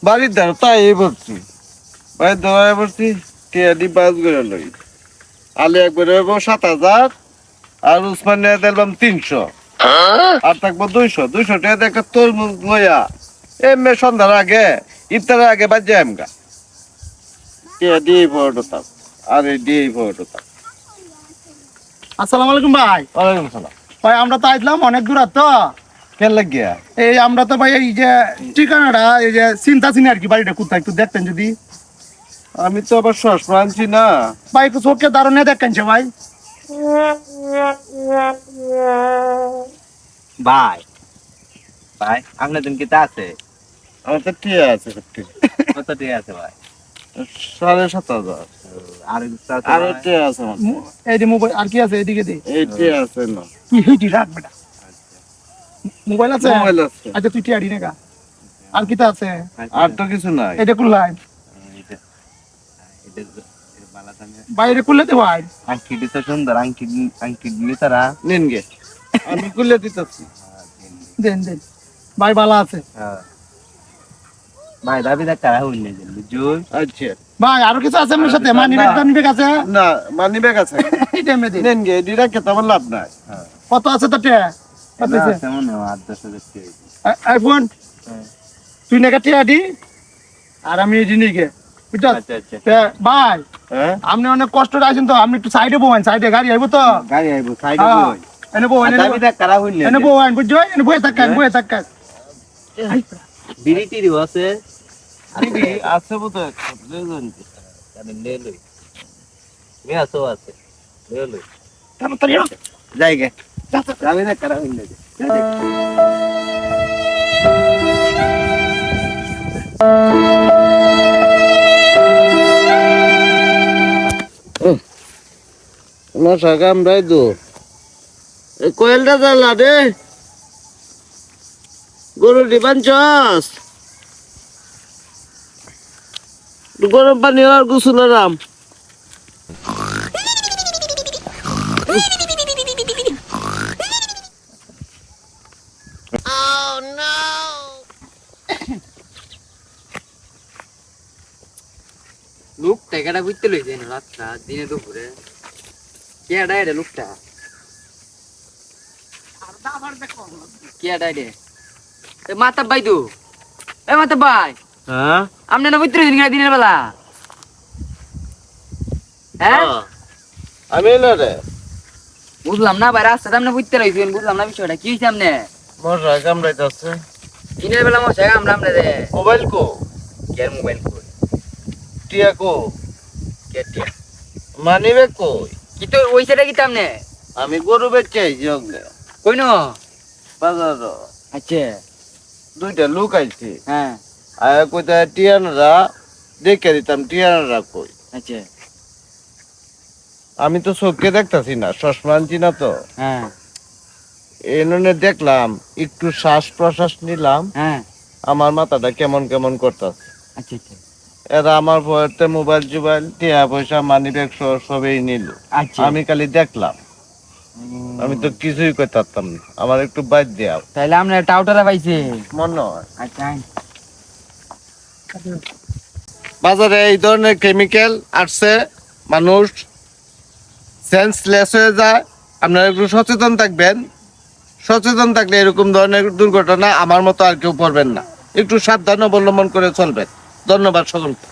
বাড়ির ধার তাই বলছি বাড়ির ধারে বলছি টিয়াডি বাস করে লই আলে একবারে 7,000 আর উসমানিয়া দিলাম 300 আর থাকবো 200 টাকা একটা তরমুজ লইয়া এমনি সন্ধ্যার আগে ইফতারের আগে বাদ যায় আমগা টিয়াডি ভোট হতাম আর এই ডি ভোট হতাম। আসসালামু আলাইকুম ভাই। ওয়ালাইকুম সালাম। ভাই আমরা তো আইলাম অনেক দূর তো কেন লাগিয়া এই আমরা তো ভাই এই যে ঠিকানাটা এই যে চিন্তা চিনি আর কি বাড়িটা কোথায় একটু দেখতেন যদি। আমি তো আবার শ্বাস প্রাণছি না ভাই একটু চোখে দাঁড়ানো দেখেন ভাই। ভাই ভাই আপনার দিন কি তা আছে? আমার তো টিয়া আছে কত টাকা আছে ভাই? 7,500 আর আর টিয়া আছে আমার এই যে মোবাইল আর কি আছে এদিকে দে এই টিয়া আছে না কি হেঁটি রাখ বেটা মোবাইল আছে মোবাইল আছে আচ্ছা তুই টিয়াডি নেগা আর কি তা আছে আর তো কিছু নাই এটা খুললাই ভাই এটা খুললে তো ভাই আংটি তো সুন্দর আংটি দিলি তারা নিন গে আমি খুলে দিতেছি দেন দেন ভাই ভালো আছে। ভাই দাবি দেখ কারা হইলে বুঝুন। আচ্ছা ভাই আরো কিছু আছে আপনার সাথে মানি ব্যাগ আছে না মানি ব্যাগ আছে এইটা মে দিন নিন গে এদিকে খেতে আমার লাভ নাই কত আছে তো টিয়া কত আছে কেমন 8-10 টাকা আইফোন তুই নেগা টিয়াডি আর আমি এই জিনিসকে বুঝছো। আচ্ছা আচ্ছা ভাই হ্যাঁ আপনি অনেক কষ্ট আছেন তো আপনি একটু সাইডে বহেন সাইডে গাড়ি আইবো তো গাড়ি আইবো সাইডে বই এনে বহেন দাবি দেখ কারা হইলে এনে বহেন বুঝছো এনে বহে থাকেন বিড়ি টিরি আছে দিদি আছে বুঝতে দুজন কারণ লে লই মে আসো আছে লে লই তাড়াতাড়ি যাই গে দাবি দেখ কারা হইলে মশা কামড়াই দো কোয়েলটা জ্বালা রে গরু ডিবান চস গরম পানি আর গোসল আরাম লোকটা কেডা বুঝতে লই যায় না রাতটা দিনে দুপুরে কেডা এটা লোকটা কেডা এটা এ মাতা ভাই তো এ মাতা ভাই হ্যাঁ আপনি না বুঝতে লইছেন দিনের বেলা হ্যাঁ আমি না রে বুঝলাম না ভাই রাস্তা আপনি বুঝতে লইছেন বুঝলাম না বিষয়টা কি হইছে আপনি মশা কামড়াইতেছে দিনের বেলা মশা আমরা আমরা রে মোবাইল কো কে মোবাইল কই টিয়া কো কে টিয়া মানি ব্যাগ কই কি তো ওই সেটা কি তামনে আমি গরু বেচে আইছি ওকে কই না বাজার আচ্ছা দুইটা লোক আইছে হ্যাঁ আয়া কইতা টিয়ানরা দেখে দিতাম টিয়ানরা কই আচ্ছা আমি তো চোখকে দেখতাছি না চশমা আনছি না তো হ্যাঁ এনে দেখলাম একটু শ্বাস প্রশ্বাস নিলাম হ্যাঁ আমার মাথাটা কেমন কেমন করতেছে আচ্ছা আচ্ছা এরা আমার ভয়েতে মোবাইল জুবাইল টিয়া পয়সা মানি ব্যাগ সবই নিল আচ্ছা আমি খালি দেখলাম আমি তো কিছুই করতে পারতাম না আমার একটু বাদ দেওয়া তাইলে আমরা টাউটারা পাইছে মনে হয় আচ্ছা বাজারে এই ধরনের কেমিক্যাল আসছে মানুষ সেন্সলেস হয়ে যায় আপনারা একটু সচেতন থাকবেন সচেতন থাকলে এরকম ধরনের দুর্ঘটনা আমার মতো আর কেউ পড়বেন না একটু সাবধান অবলম্বন করে চলবেন ধন্যবাদ সকলকে।